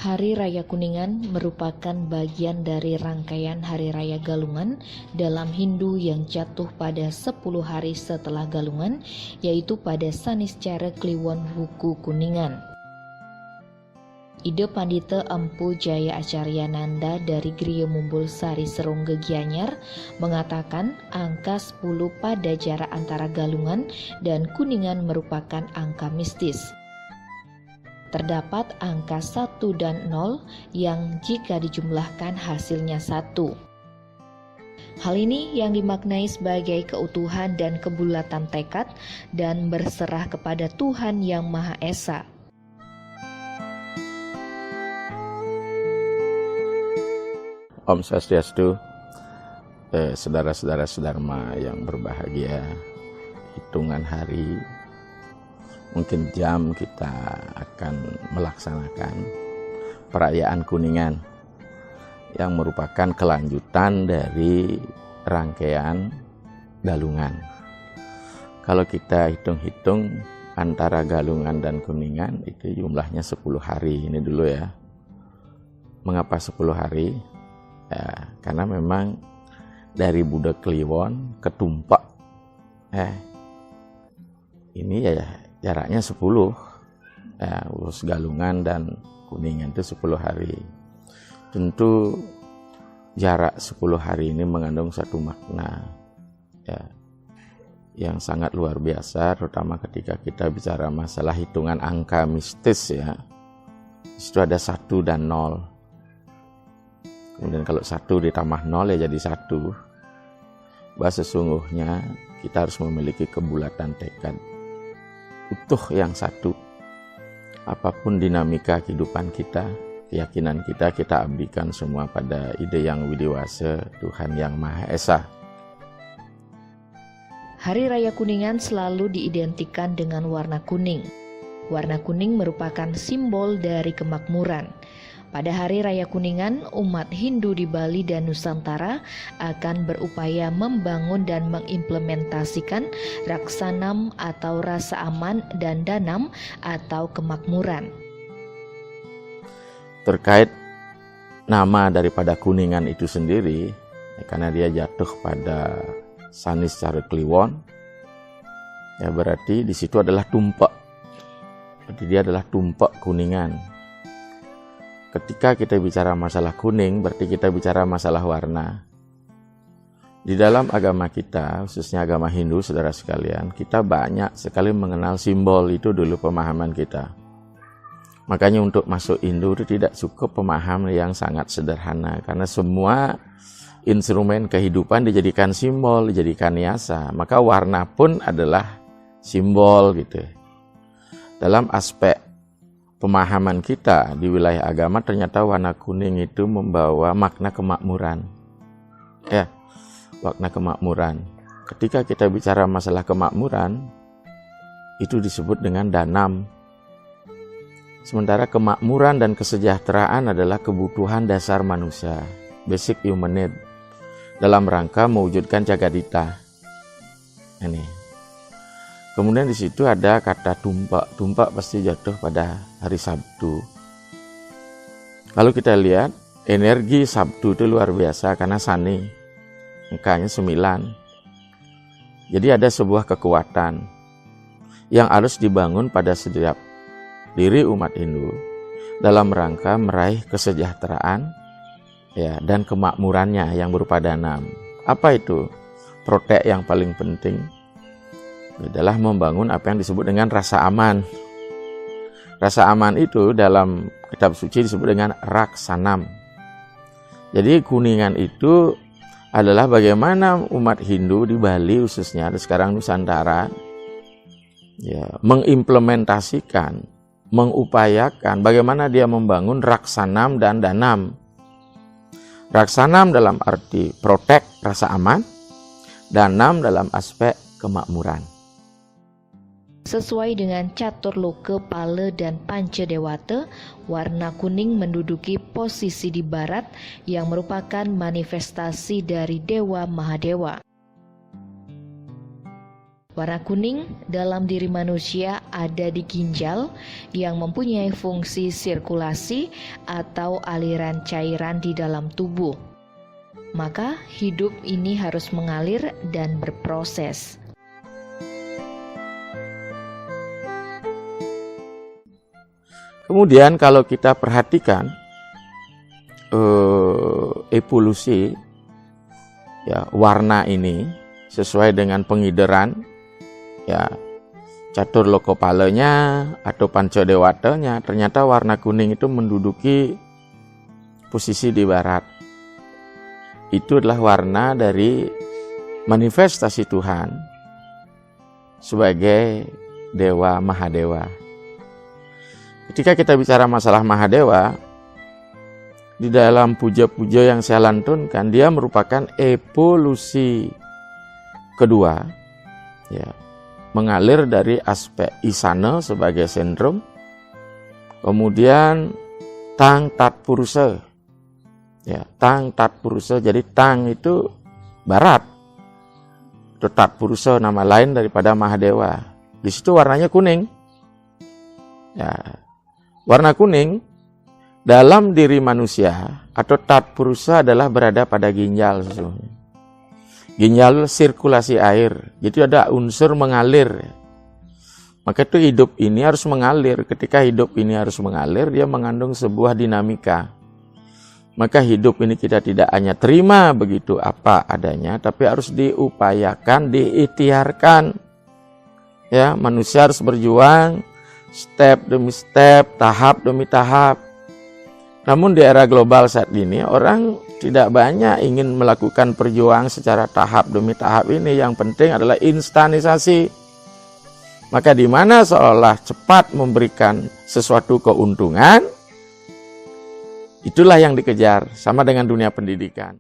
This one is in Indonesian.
Hari Raya Kuningan merupakan bagian dari rangkaian Hari Raya Galungan dalam Hindu yang jatuh pada 10 hari setelah Galungan, yaitu pada Saniscara Kliwon Wuku Kuningan. Ide Pandita Empu Jaya Acaryananda dari Griya Mumbul Sari Serongge Gianyar mengatakan angka 10 pada jarak antara Galungan dan Kuningan merupakan angka mistis. Terdapat angka 1 dan 0 yang jika dijumlahkan hasilnya 1. Hal ini yang dimaknai sebagai keutuhan dan kebulatan tekad dan berserah kepada Tuhan Yang Maha Esa. Om Swastiastu, saudara-saudara Dharma yang berbahagia, hitungan hari, mungkin jam kita akan melaksanakan perayaan Kuningan yang merupakan kelanjutan dari rangkaian Galungan. Kalau kita hitung-hitung antara Galungan dan Kuningan itu jumlahnya 10 hari. Ini dulu ya. Mengapa 10 hari? Ya, karena memang dari Budak Kliwon ke Tumpak ini ya jaraknya 10 ya, urus Galungan dan Kuningan itu 10 hari. Tentu jarak 10 hari ini mengandung satu makna ya, yang sangat luar biasa, terutama ketika kita bicara masalah hitungan angka mistis ya. Itu ada 1 dan 0. Kemudian kalau 1 ditambah 0 ya jadi 1. Bahwa sesungguhnya kita harus memiliki kebulatan tekad utuh yang satu. Apapun dinamika kehidupan kita, keyakinan kita abdikan semua pada ide yang widiwasa, Tuhan Yang Maha Esa. Hari Raya Kuningan selalu diidentikan dengan warna kuning. Warna kuning merupakan simbol dari kemakmuran. Pada Hari Raya Kuningan, umat Hindu di Bali dan Nusantara akan berupaya membangun dan mengimplementasikan Raksanam atau rasa aman dan Danam atau kemakmuran. Terkait nama daripada Kuningan itu sendiri, karena dia jatuh pada Saniscara Kliwon, ya berarti di situ adalah tumpak. Berarti dia adalah tumpak Kuningan. Ketika kita bicara masalah kuning, berarti kita bicara masalah warna. Di dalam agama kita, khususnya agama Hindu, saudara sekalian, kita banyak sekali mengenal simbol, itu dulu pemahaman kita. Makanya untuk masuk Hindu itu tidak cukup pemahaman yang sangat sederhana, karena semua instrumen kehidupan dijadikan simbol, dijadikan hiasan. Maka warna pun adalah simbol gitu. Dalam aspek pemahaman kita di wilayah agama, ternyata warna kuning itu membawa makna kemakmuran. Ya, makna kemakmuran. Ketika kita bicara masalah kemakmuran, itu disebut dengan Danam. Sementara kemakmuran dan kesejahteraan adalah kebutuhan dasar manusia, basic human need, dalam rangka mewujudkan Jagadita. Ini. Kemudian di situ ada kata tumpak. Tumpak pasti jatuh pada hari Sabtu. Kalau kita lihat, energi Sabtu itu luar biasa karena Sani. Angkanya 9. Jadi ada sebuah kekuatan yang harus dibangun pada setiap diri umat Hindu dalam rangka meraih kesejahteraan ya, dan kemakmurannya yang berupa Danam. Apa itu? Protek yang paling penting adalah membangun apa yang disebut dengan rasa aman. Rasa aman itu dalam kitab suci disebut dengan Raksanam. Jadi Kuningan itu adalah bagaimana umat Hindu di Bali khususnya, dan sekarang Nusantara, ya, mengimplementasikan, mengupayakan bagaimana dia membangun Raksanam dan Danam. Raksanam dalam arti protek, rasa aman, Danam dalam aspek kemakmuran. Sesuai dengan catur loka Pala dan Pancadewata, warna kuning menduduki posisi di barat yang merupakan manifestasi dari Dewa Mahadewa. Warna kuning dalam diri manusia ada di ginjal yang mempunyai fungsi sirkulasi atau aliran cairan di dalam tubuh. Maka hidup ini harus mengalir dan berproses. Kemudian kalau kita perhatikan evolusi ya warna ini sesuai dengan pengideran ya catur lokopalenya atau pancadewatanya, ternyata warna kuning itu menduduki posisi di barat. Itu adalah warna dari manifestasi Tuhan sebagai Dewa Mahadewa. Ketika kita bicara masalah Mahadewa, di dalam puja-puja yang saya lantunkan, dia merupakan evolusi kedua, ya, mengalir dari aspek Isana sebagai sentrum, kemudian Tang Tat Purusa, ya, Tang Tat Purusa. Jadi Tang itu barat, itu Tat Purusa nama lain daripada Mahadewa. Di situ warnanya kuning, ya, warna kuning dalam diri manusia atau Tat Purusa adalah berada pada ginjal sesungguhnya. Ginjal sirkulasi air, jadi ada unsur mengalir. Maka itu hidup ini harus mengalir. Ketika hidup ini harus mengalir, dia mengandung sebuah dinamika. Maka hidup ini kita tidak hanya terima begitu apa adanya, tapi harus diupayakan, diikhtiarkan. Ya, manusia harus berjuang step demi step, tahap demi tahap. Namun di era global saat ini, orang tidak banyak ingin melakukan perjuangan secara tahap demi tahap ini. Yang penting adalah instanisasi. Maka di mana seolah cepat memberikan sesuatu keuntungan, itulah yang dikejar, sama dengan dunia pendidikan.